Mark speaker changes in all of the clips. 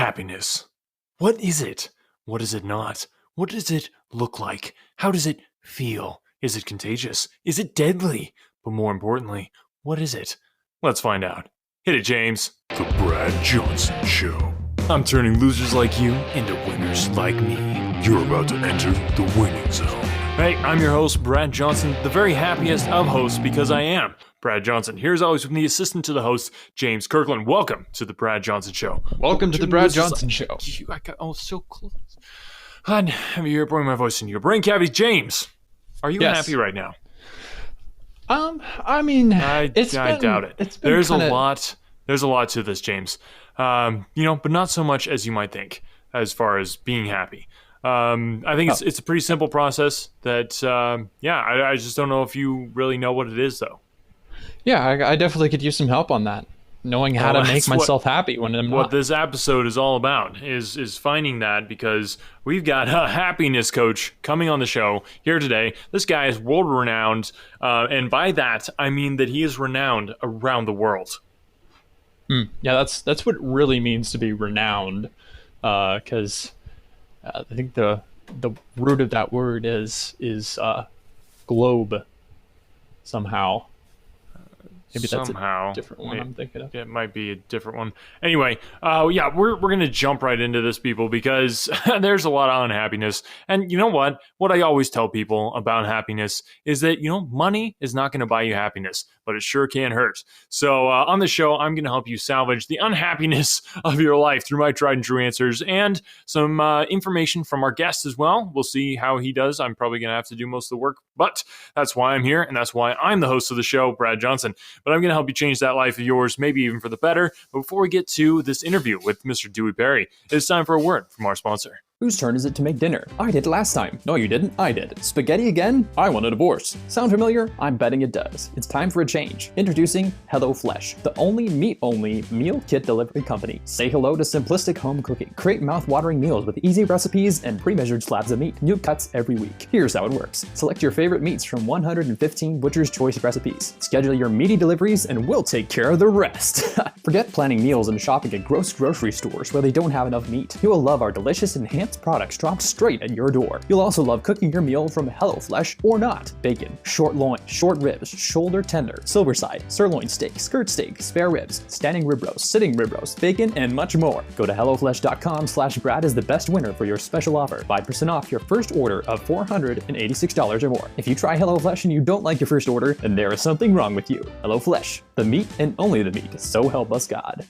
Speaker 1: happiness. What is it? What is it not? What does it look like? How does it feel? Is it contagious? Is it deadly? But more importantly, what is it? Let's find out. Hit it, James.
Speaker 2: The Brad Johnson Show.
Speaker 1: I'm turning losers like you into winners like me.
Speaker 2: You're about to enter the winning zone.
Speaker 1: Hey, I'm your host, Brad Johnson, the very happiest of hosts because I am Brad Johnson. Here's always with the assistant to the host, James Kirkland. Welcome to the Brad Johnson Show.
Speaker 3: Welcome to the Brad Johnson Show.
Speaker 1: I got so close. I'm here bringing my voice into your brain cavity. James, are you happy right now?
Speaker 3: I mean,
Speaker 1: I doubt it. There's a lot to this, James. But not so much as you might think as far as being happy. I think it's a pretty simple process that, I just don't know if you really know what it is, though.
Speaker 3: Yeah, I definitely could use some help on that. Knowing how to make myself happy when I'm not.
Speaker 1: What this episode is all about is finding that, because we've got a happiness coach coming on the show here today. This guy is world renowned, and by that, I mean that he is renowned around the world.
Speaker 3: Yeah, that's what it really means to be renowned, because I think the root of that word is globe somehow. Maybe that's a different one I'm thinking of.
Speaker 1: It might be a different one. Anyway, we're going to jump right into this, people, because there's a lot of unhappiness. And you know what? What I always tell people about happiness is that, money is not going to buy you happiness, but it sure can hurt. So on the show, I'm going to help you salvage the unhappiness of your life through my tried and true answers and some information from our guest as well. We'll see how he does. I'm probably going to have to do most of the work, but that's why I'm here, and that's why I'm the host of the show, Brad Johnson. But I'm going to help you change that life of yours, maybe even for the better. But before we get to this interview with Mr. Dewey Perry, it's time for a word from our sponsor.
Speaker 4: Whose turn is it to make dinner? I did last time. No, you didn't. I did. Spaghetti again? I want a divorce. Sound familiar? I'm betting it does. It's time for a change. Introducing HelloFresh, the only meat-only meal kit delivery company. Say hello to simplistic home cooking. Create mouth-watering meals with easy recipes and pre-measured slabs of meat. New cuts every week. Here's how it works. Select your favorite meats from 115 Butcher's Choice recipes. Schedule your meaty deliveries and we'll take care of the rest. Forget planning meals and shopping at gross grocery stores where they don't have enough meat. You will love our delicious enhanced products dropped straight at your door. You'll also love cooking your meal from HelloFresh or not. Bacon, short loin, short ribs, shoulder tender, silver side, sirloin steak, skirt steak, spare ribs, standing rib roast, sitting rib roast, bacon, and much more. Go to HelloFresh.com/Brad is the best winner for your special offer. 5% off your first order of $486 or more. If you try HelloFresh and you don't like your first order, then there is something wrong with you. HelloFresh, the meat and only the meat. So help us God.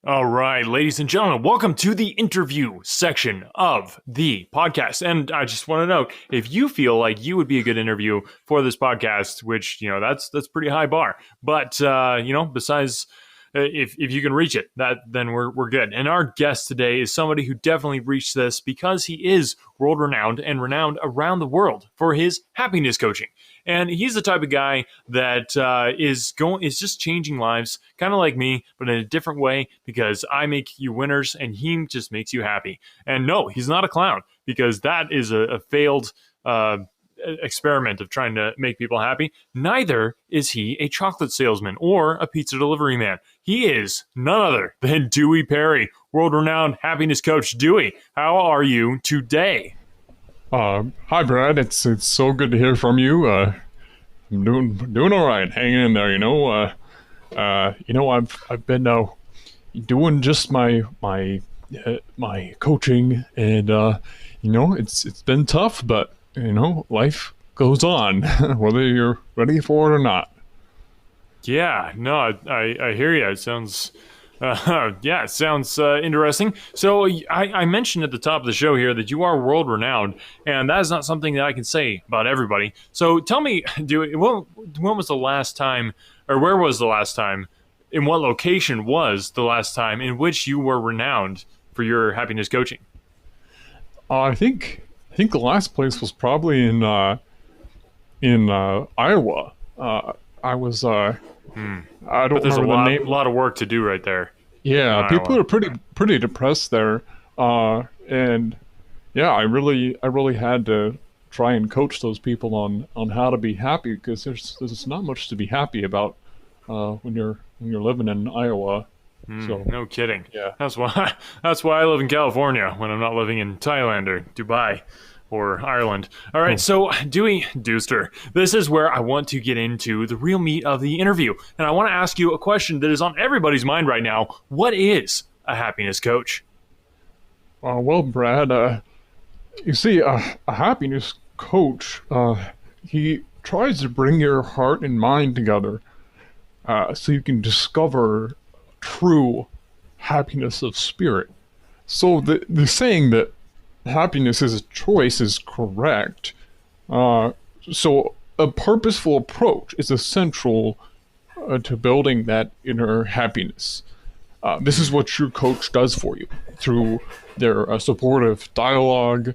Speaker 1: All right, ladies and gentlemen, welcome to the interview section of the podcast. And I just want to note, if you feel like you would be a good interview for this podcast, which, that's pretty high bar. But, besides, if you can reach it, then we're good. And our guest today is somebody who definitely reached this because he is world renowned and renowned around the world for his happiness coaching. And he's the type of guy that is just changing lives, kind of like me, but in a different way, because I make you winners and he just makes you happy. And no, he's not a clown, because that is a failed experiment of trying to make people happy. Neither is he a chocolate salesman or a pizza delivery man. He is none other than Dewey Perry, world-renowned happiness coach. Dewey, how are you today?
Speaker 5: Hi Brad, it's so good to hear from you. I'm doing all right, hanging in there. I've been doing just my coaching, and it's been tough, but life goes on, whether you're ready for it or not.
Speaker 1: Yeah, no, I hear you. It sounds. It sounds interesting. So I mentioned at the top of the show here that you are world renowned, and that is not something that I can say about everybody. So tell me, when was the last time, or where was the last time, in what location was the last time in which you were renowned for your happiness coaching?
Speaker 5: I think the last place was probably in Iowa. I was I don't
Speaker 1: but there's
Speaker 5: remember the name.
Speaker 1: A lot of work to do right there.
Speaker 5: Yeah, people are pretty depressed there, and yeah, I really had to try and coach those people on how to be happy, because there's not much to be happy about when you're living in Iowa. So
Speaker 1: No kidding.
Speaker 5: Yeah.
Speaker 1: That's why I live in California when I'm not living in Thailand or Dubai or Ireland. All right, so Dewey Dooster, this is where I want to get into the real meat of the interview. And I want to ask you a question that is on everybody's mind right now. What is a happiness coach?
Speaker 5: well, Brad, you see, a happiness coach, he tries to bring your heart and mind together, so you can discover true happiness of spirit. So the saying that happiness is a choice is correct. So a purposeful approach is essential to building that inner happiness. This is what your coach does for you through their supportive dialogue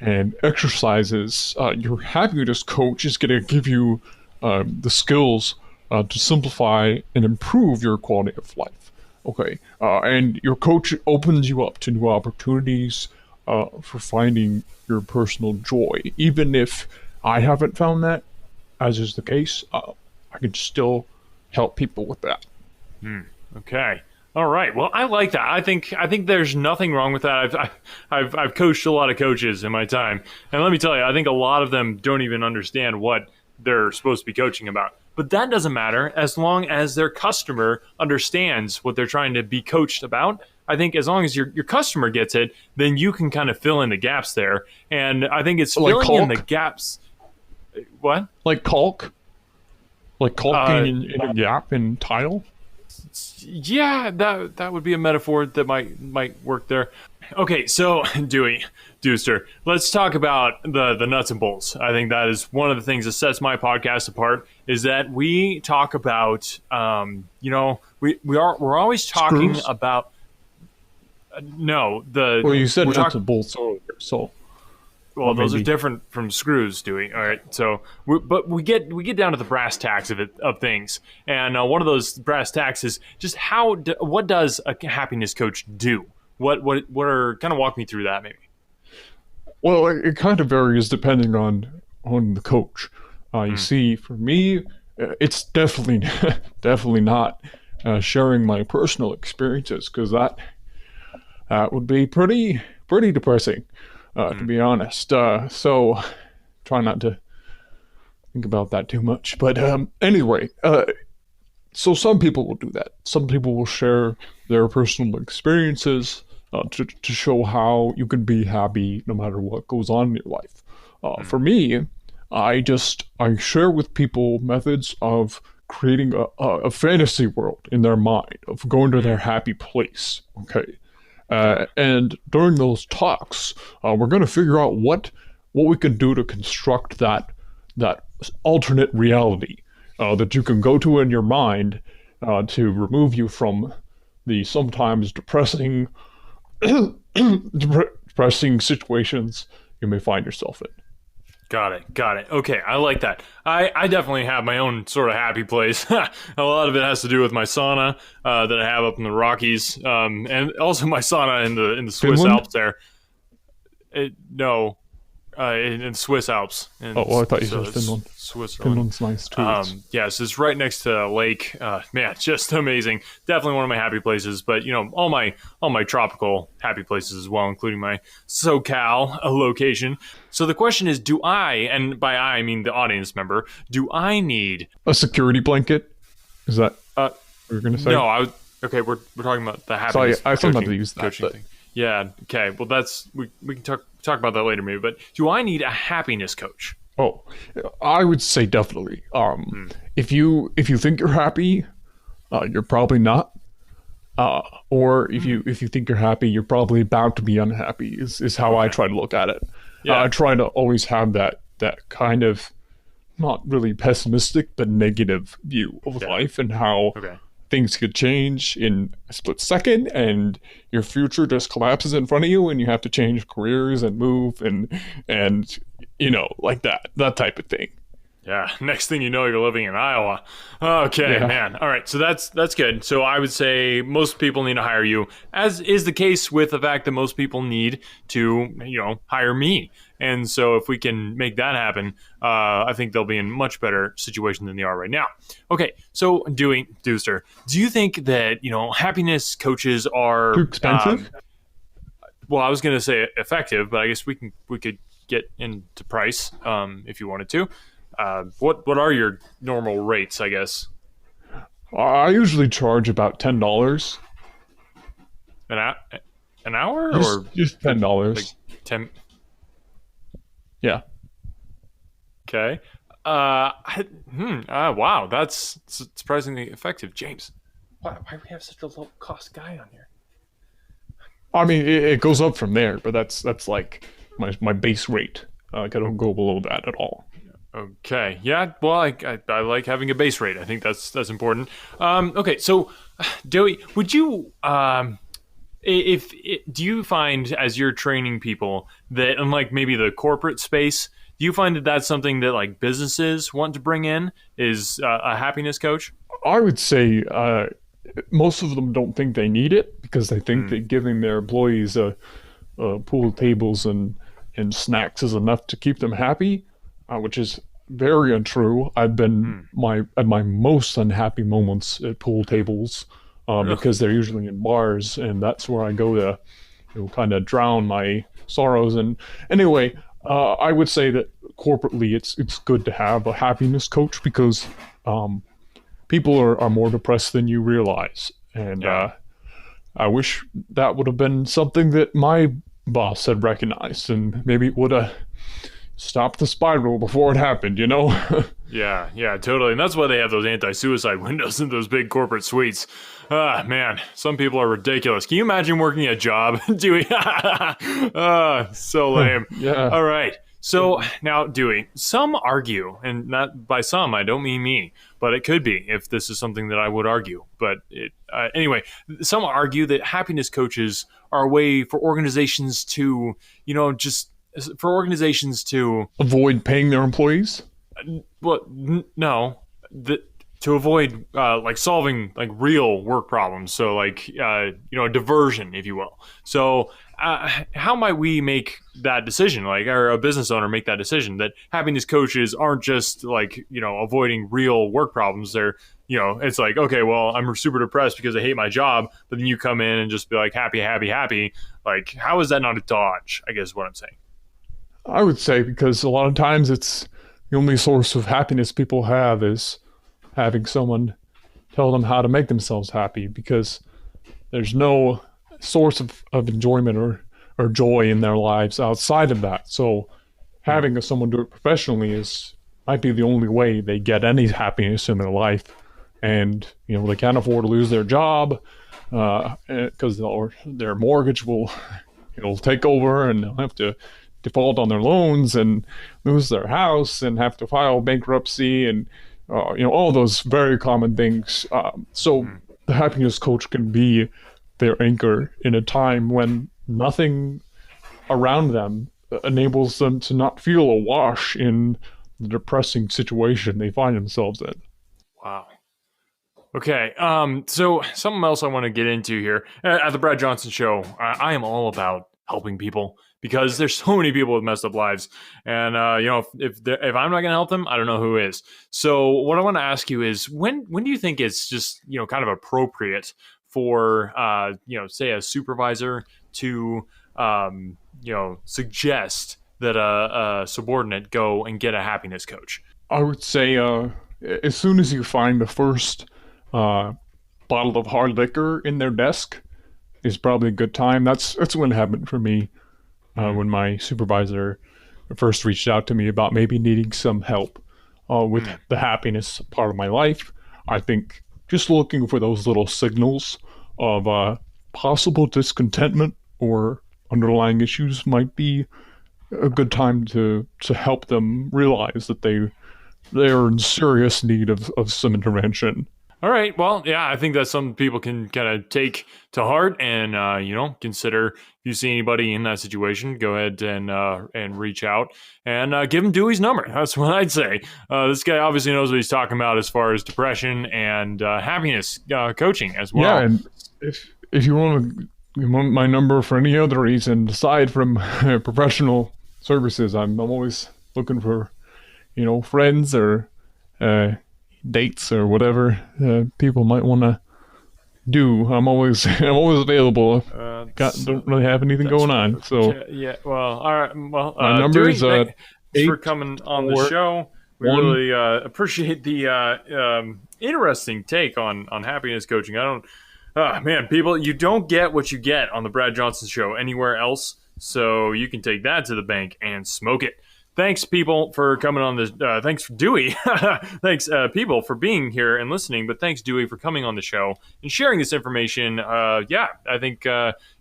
Speaker 5: and exercises. Your happiness coach is going to give you the skills to simplify and improve your quality of life. Okay, and your coach opens you up to new opportunities for finding your personal joy. Even if I haven't found that, as is the case, I can still help people with that.
Speaker 1: Okay. All right. Well, I like that. I think there's nothing wrong with that. I've coached a lot of coaches in my time, and let me tell you, I think a lot of them don't even understand what they're supposed to be coaching about. But that doesn't matter as long as their customer understands what they're trying to be coached about. I think as long as your customer gets it, then you can kind of fill in the gaps there. And I think it's
Speaker 5: Like
Speaker 1: filling in
Speaker 5: caulk?
Speaker 1: the gaps. What?
Speaker 5: Like caulk? Like caulking in a gap in tile?
Speaker 1: Yeah, that would be a metaphor that might work there. Okay, so Dewey Dooster, let's talk about the nuts and bolts. I think that is one of the things that sets my podcast apart is that we talk about we're always talking
Speaker 5: Screws?
Speaker 1: about
Speaker 5: Well, you said
Speaker 1: we're
Speaker 5: nuts and bolts earlier, so
Speaker 1: well, those
Speaker 5: maybe.
Speaker 1: are different from screws, Dewey. All right, so but we get down to the brass tacks of things, and one of those brass tacks is just what does a happiness coach do? What are kind of walk me through that maybe.
Speaker 5: Well, it kind of varies depending on the coach. You see, for me, it's definitely definitely not sharing my personal experiences, because that would be pretty depressing, to be honest. So try not to think about that too much. But anyway, so some people will do that. Some people will share their personal experiences to show how you can be happy no matter what goes on in your life. For me, I share with people methods of creating a fantasy world in their mind, of going to their happy place. Okay. And during those talks, we're going to figure out what we can do to construct that alternate reality that you can go to in your mind to remove you from the sometimes depressing depressing situations you may find yourself in.
Speaker 1: Got it. Okay, I like that. I definitely have my own sort of happy place. A lot of it has to do with my sauna that I have up in the Rockies, and also my sauna in the Swiss
Speaker 5: Finland?
Speaker 1: Alps there. In Swiss Alps.
Speaker 5: Oh, well, I thought you said
Speaker 1: it's
Speaker 5: Finland.
Speaker 1: Switzerland.
Speaker 5: Finland's nice too.
Speaker 1: Yes, it's right next to a lake. Man, just amazing. Definitely one of my happy places. But all my tropical happy places as well, including my SoCal location. So the question is, do I, and by I mean the audience member, do I need
Speaker 5: A security blanket? Is that what you're gonna say?
Speaker 1: No, okay. We're talking about the
Speaker 5: So
Speaker 1: happiness.
Speaker 5: I sometimes
Speaker 1: coaching-
Speaker 5: use that,
Speaker 1: coaching
Speaker 5: but-
Speaker 1: thing. Yeah. Okay. Well, we can talk about that later, maybe. But do I need a happiness coach?
Speaker 5: Oh, I would say definitely. If you think you're happy, you're probably not. Or if you think you're happy, you're probably about to be unhappy. Is how I try to look at it.
Speaker 1: Yeah.
Speaker 5: I try to always have that kind of not really pessimistic but negative view of life and how
Speaker 1: Okay.
Speaker 5: things could change in a split second, and your future just collapses in front of you, and you have to change careers and move and like that type of thing.
Speaker 1: Yeah. Next thing you know, you're living in Iowa. Okay,
Speaker 5: Yeah.
Speaker 1: man. All right. So that's good. So I would say most people need to hire you, as is the case with the fact that most people need to hire me. And so if we can make that happen, I think they'll be in much better situation than they are right now. Okay, so Dewster, do you think that happiness coaches are
Speaker 5: Too expensive?
Speaker 1: Well, I was going to say effective, but I guess we could get into price if you wanted to. What are your normal rates, I guess?
Speaker 5: I usually charge about $10.
Speaker 1: An hour or
Speaker 5: Just $10.
Speaker 1: like 10?
Speaker 5: Yeah.
Speaker 1: Okay. Wow, that's surprisingly effective, James. Why do we have such a low cost guy on here?
Speaker 5: I mean, it goes up from there, but that's like my base rate. I don't go below that at all.
Speaker 1: Okay. Yeah. Well, I like having a base rate. I think that's important. Okay. So, Dewey, would you do you find as you're training people that unlike maybe the corporate space, do you find that that's something that like businesses want to bring in is a happiness coach?
Speaker 5: I would say most of them don't think they need it because they think that giving their employees pool tables and snacks is enough to keep them happy, which is very untrue. I've been at my most unhappy moments at pool tables because they're usually in bars, and that's where I go to kind of drown my sorrows. And anyway, I would say that corporately it's good to have a happiness coach because people are more depressed than you realize. And I wish that would have been something that my boss had recognized, and maybe it would have stopped the spiral before it happened,
Speaker 1: Yeah, totally. And that's why they have those anti-suicide windows in those big corporate suites. Man, some people are ridiculous. Can you imagine working a job? Dewey? So lame.
Speaker 5: Yeah.
Speaker 1: All right. So now, Dewey, some argue, and not by some, I don't mean me, but it could be if this is something that I would argue. But anyway, some argue that happiness coaches are a way for organizations to,
Speaker 5: Avoid paying their employees?
Speaker 1: well, no, to avoid like solving like real work problems. So like a diversion, if you will. So how might we make that decision, like, or a business owner make that decision that happiness coaches aren't just like avoiding real work problems? They're it's like, okay, well, I'm super depressed because I hate my job, but then you come in and just be like happy. Like, how is that not a dodge? I guess is what I'm saying.
Speaker 5: I would say because a lot of times it's the only source of happiness people have is having someone tell them how to make themselves happy, because there's no source of enjoyment or joy in their lives outside of that. So having someone do it professionally might be the only way they get any happiness in their life. And they can't afford to lose their job because their mortgage will take over, and they'll have to default on their loans and lose their house and have to file bankruptcy and all those very common things. So the happiness coach can be their anchor in a time when nothing around them enables them to not feel awash in the depressing situation they find themselves in.
Speaker 1: Wow. Okay, so something else I want to get into here. At the Brad Johnson Show, I am all about helping people because there's so many people with messed up lives. And, if I'm not going to help them, I don't know who is. So what I want to ask you is, when do you think it's just, kind of appropriate for, say a supervisor to, suggest that a subordinate go and get a happiness coach?
Speaker 5: I would say as soon as you find the first bottle of hard liquor in their desk is probably a good time. That's when it happened for me when my supervisor first reached out to me about maybe needing some help with the happiness part of my life. I think just looking for those little signals of possible discontentment or underlying issues might be a good time to help them realize that they are in serious need of some intervention.
Speaker 1: All right. Well, yeah, I think that some people can kind of take to heart and, consider if you see anybody in that situation, go ahead and reach out and give him Dewey's number. That's what I'd say. This guy obviously knows what he's talking about as far as depression and happiness coaching as well.
Speaker 5: Yeah, and if you want my number for any other reason aside from professional services. I'm always looking for, friends or dates or whatever people might want to do. I'm always available. Don't really have anything going on. So
Speaker 1: yeah. Well, all right. Well,
Speaker 5: my number is
Speaker 1: thanks for
Speaker 5: 8,
Speaker 1: coming on the
Speaker 5: 4,
Speaker 1: show. We
Speaker 5: 1.
Speaker 1: really appreciate the interesting take on happiness coaching. Man, people, you don't get what you get on the Brad Johnson Show anywhere else. So you can take that to the bank and smoke it. Thanks, people, for coming on this. Thanks, Dewey. Thanks, people, for being here and listening. But thanks, Dewey, for coming on the show and sharing this information. I think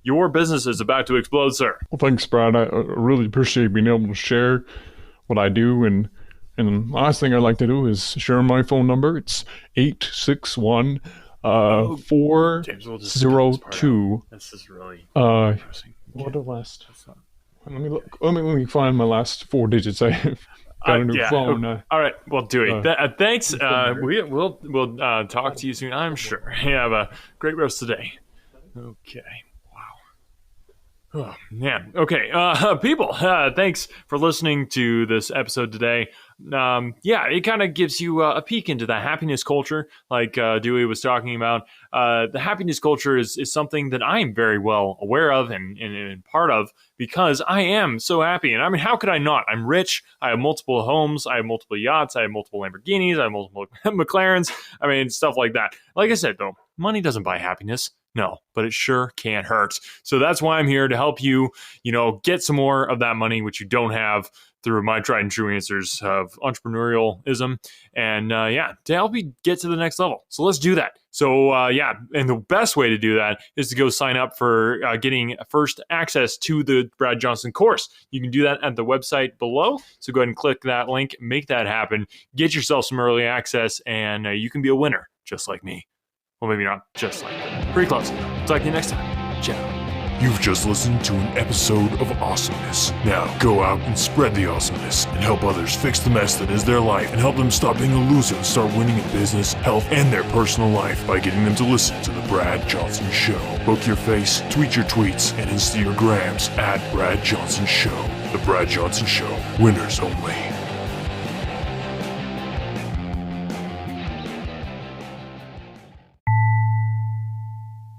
Speaker 1: your business is about to explode, sir.
Speaker 5: Well, thanks, Brad. I really appreciate being able to share what I do. And the last thing I'd like to do is share my phone number. It's 861 402.
Speaker 1: This is really
Speaker 5: interesting. What the last? Let me look. Let me find my last 4 digits. I've got a new phone.
Speaker 1: All right. Well, Dewey, thanks. We'll talk to you soon, I'm sure. You have a great rest of the day. Okay. Oh, man. Okay. People, thanks for listening to this episode today. It kind of gives you a peek into the happiness culture, like Dewey was talking about. The happiness culture is something that I am very well aware of and part of because I am so happy. And I mean, how could I not? I'm rich. I have multiple homes. I have multiple yachts. I have multiple Lamborghinis. I have multiple McLarens. I mean, stuff like that. Like I said, though, money doesn't buy happiness. No, but it sure can hurt. So that's why I'm here to help you, get some more of that money, which you don't have, through my tried and true answers of entrepreneurialism and to help you get to the next level. So let's do that. So and the best way to do that is to go sign up for getting first access to the Brad Johnson course. You can do that at the website below. So go ahead and click that link, make that happen, get yourself some early access, and you can be a winner just like me. Well, maybe not just like that. Pretty close. Talk to you next time. Ciao.
Speaker 2: You've just listened to an episode of awesomeness. Now, go out and spread the awesomeness and help others fix the mess that is their life and help them stop being a loser and start winning in business, health, and their personal life by getting them to listen to The Brad Johnson Show. Book your face, tweet your tweets, and Insta your grams at Brad Johnson Show. The Brad Johnson Show. Winners only.